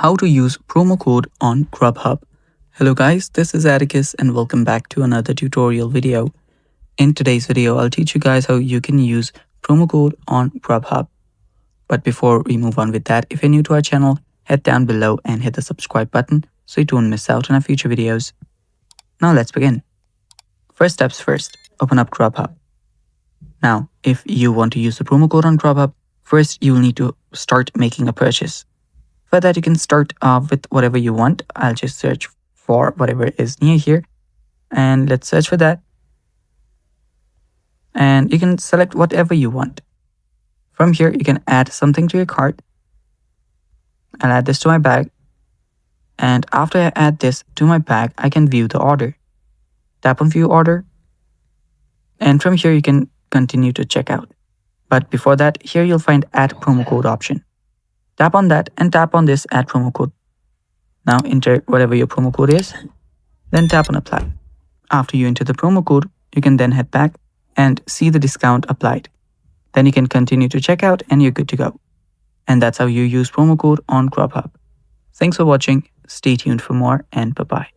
how to use promo code on Grubhub. Hello guys, this is Atticus and welcome back to another tutorial video. In today's video, I'll teach you guys how you can use promo code on Grubhub. But before we move on with that, if you're new to our channel, head down below and hit the subscribe button so you don't miss out on our future videos. Now let's begin. First steps first, open up Grubhub. Now, if you want to use the promo code on Grubhub, first you will need to start making a purchase. For that, you can start with whatever you want. I'll just search for whatever is near here. And let's search for that. And you can select whatever you want. From here, you can add something to your cart. I'll add this to my bag. And after I add this to my bag, I can view the order. Tap on View Order. And from here, you can continue to check out. But before that, here you'll find Add Promo Code option. Tap on that and tap on this Add Promo Code. Now enter whatever your promo code is, then tap on Apply. After you enter the promo code, you can then head back and see the discount applied. Then you can continue to check out and you're good to go. And that's how you use promo code on Grubhub. Thanks for watching, stay tuned for more, and bye-bye.